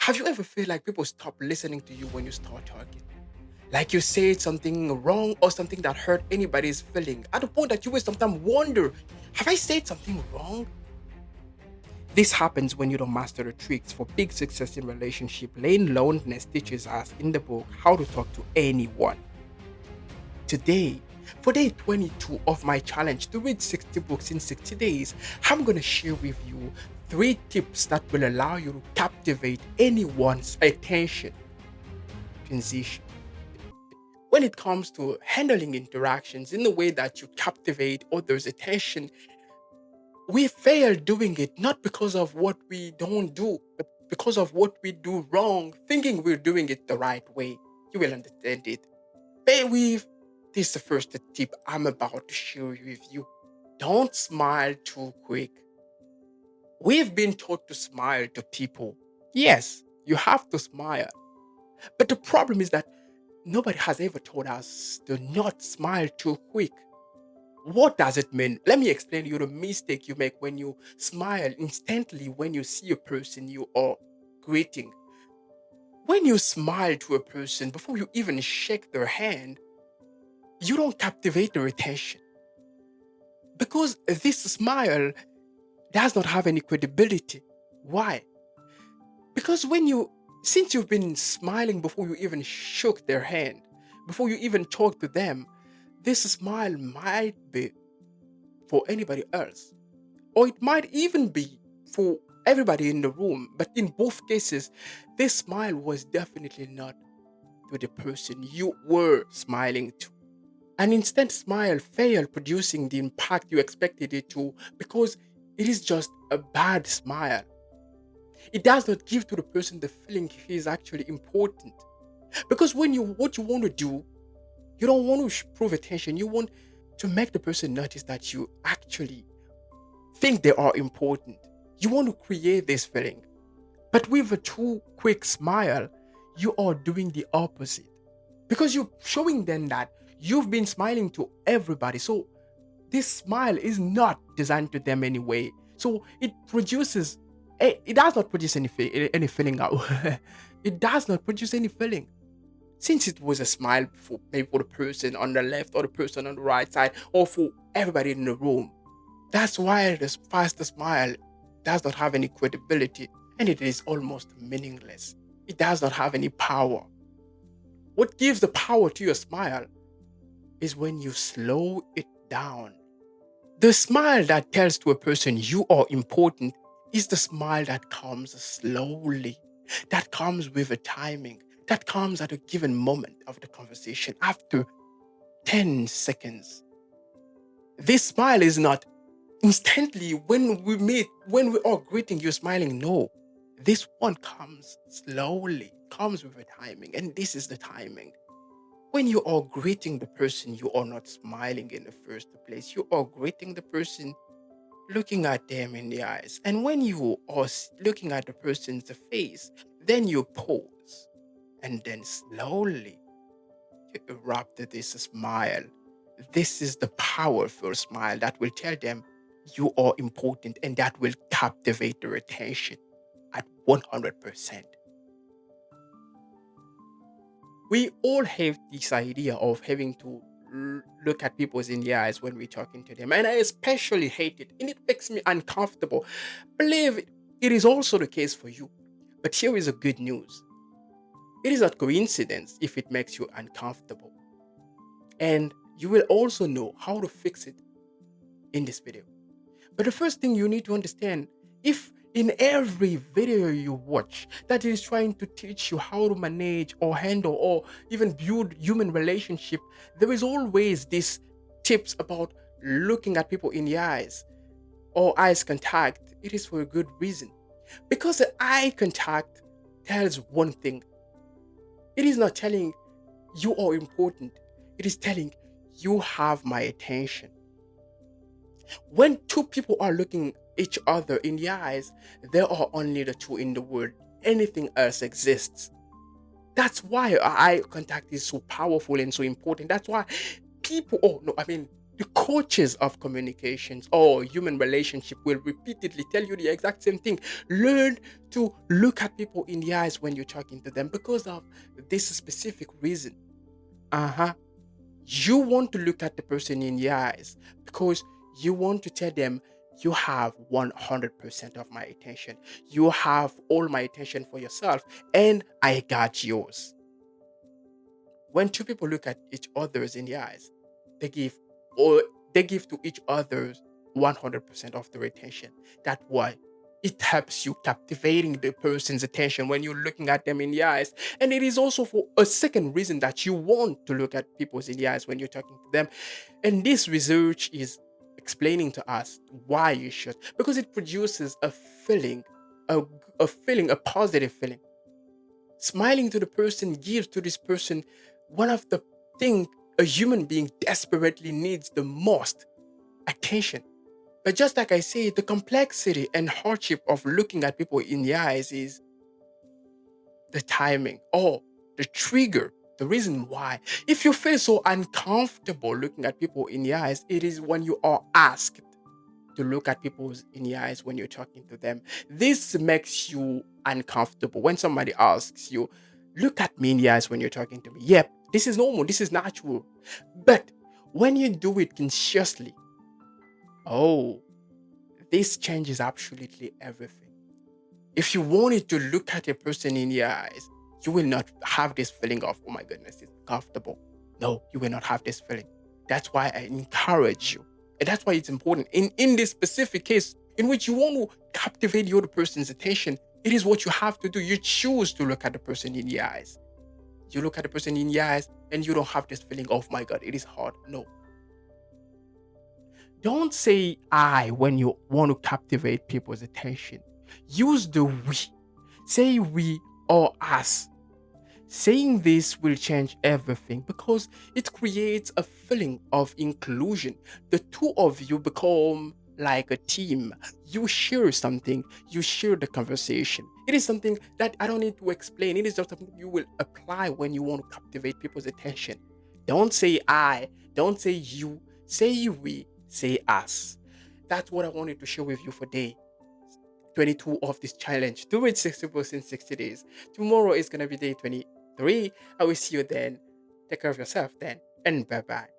Have you ever feel like people stop listening to you when you start talking? Like you said something wrong or something that hurt anybody's feeling at the point that you will sometimes wonder, have I said something wrong? This happens when you don't master the tricks for big success in relationship. Leil Lowndes teaches us in the book how to talk to anyone. Today, for day 22 of my challenge to read 60 books in 60 days, I'm going to share with you 3 tips that will allow you to captivate anyone's attention. Transition. When it comes to handling interactions in the way that you captivate others' attention, we fail doing it not because of what we don't do, but because of what we do wrong, thinking we're doing it the right way. You will understand it. Bear with. This is the first tip I'm about to share with you. Don't smile too quick. We've been taught to smile to people. Yes, you have to smile. But the problem is that nobody has ever told us to not smile too quick. What does it mean? Let me explain to you the mistake you make when you smile instantly when you see a person you are greeting. When you smile to a person before you even shake their hand, you don't captivate their attention. Because this smile does not have any credibility. Why? Because since you've been smiling before you even shook their hand, before you even talked to them, this smile might be for anybody else. Or it might even be for everybody in the room. But in both cases, this smile was definitely not to the person you were smiling to. An instant smile failed producing the impact you expected it to because it is just a bad smile. It does not give to the person the feeling he is actually important. Because what you want to do, you don't want to prove attention. You want to make the person notice that you actually think they are important. You want to create this feeling. But with a too quick smile, you are doing the opposite. Because you're showing them that you've been smiling to everybody. So this smile is not designed to them anyway. So it does not produce any feeling out. It does not produce any feeling. Since it was a smile for maybe for the person on the left or the person on the right side or for everybody in the room. That's why the faster smile does not have any credibility and it is almost meaningless. It does not have any power. What gives the power to your smile is when you slow it down. The smile that tells to a person you are important is the smile that comes slowly, that comes with a timing, that comes at a given moment of the conversation after 10 seconds. This smile is not instantly when we meet, when we are greeting, you're smiling. No, this one comes slowly, comes with a timing, and this is the timing. When you are greeting the person, you are not smiling in the first place. You are greeting the person looking at them in the eyes. And when you are looking at the person's face, then you pause and then slowly you erupt this smile. This is the powerful smile that will tell them you are important and that will captivate their attention at 100%. We all have this idea of having to look at people's in the eyes when we're talking to them, and I especially hate it, and it makes me uncomfortable. Believe it is also the case for you. But here is a good news. It is not coincidence if it makes you uncomfortable. And you will also know how to fix it in this video. But the first thing you need to understand, if in every video you watch that is trying to teach you how to manage or handle or even build human relationship, there is always these tips about looking at people in the eyes or eyes contact. It is for a good reason. Because the eye contact tells one thing. It is not telling you are important. It is telling you have my attention. When two people are looking each other in the eyes, there are only the two in the world. Anything else exists. That's why eye contact is so powerful and so important. That's why people, oh no, I mean, The coaches of communications or human relationship will repeatedly tell you the exact same thing. Learn to look at people in the eyes when you're talking to them because of this specific reason. Uh-huh. You want to look at the person in the eyes because you want to tell them you have 100% of my attention. You have all my attention for yourself and I got yours. When two people look at each other's in the eyes, they give or they give to each other's 100% of their attention. That's why it helps you captivating the person's attention when you're looking at them in the eyes. And it is also for a second reason that you want to look at people's in the eyes when you're talking to them. And this research is explaining to us why you should, because it produces a feeling, a, a feeling, a positive feeling. Smiling to the person gives to this person one of the things a human being desperately needs the most: attention. But just like I say, the complexity and hardship of looking at people in the eyes is the timing or the trigger, the reason why. If you feel so uncomfortable looking at people in the eyes, it is when you are asked to look at people in the eyes when you're talking to them. This makes you uncomfortable. When somebody asks you, look at me in the eyes when you're talking to me. Yep, this is normal, this is natural. But when you do it consciously, oh, this changes absolutely everything. If you wanted to look at a person in the eyes, you will not have this feeling of, oh my goodness, it's comfortable. No, you will not have this feeling. That's why I encourage you. And that's why it's important. In this specific case, in which you want to captivate the other person's attention, it is what you have to do. You choose to look at the person in the eyes. You look at the person in the eyes and you don't have this feeling, oh my God, it is hard. No. Don't say I when you want to captivate people's attention. Use the we. Say we or us. Saying this will change everything because it creates a feeling of inclusion. The two of you become like a team. You share something, you share the conversation. It is something that I don't need to explain. It is just something you will apply when you want to captivate people's attention. Don't say I, don't say you, say we, say us. That's what I wanted to share with you for day 22 of this challenge. Do it 60% in 60 days. Tomorrow is going to be day 23. I will see you then. Take care of yourself then. And bye bye.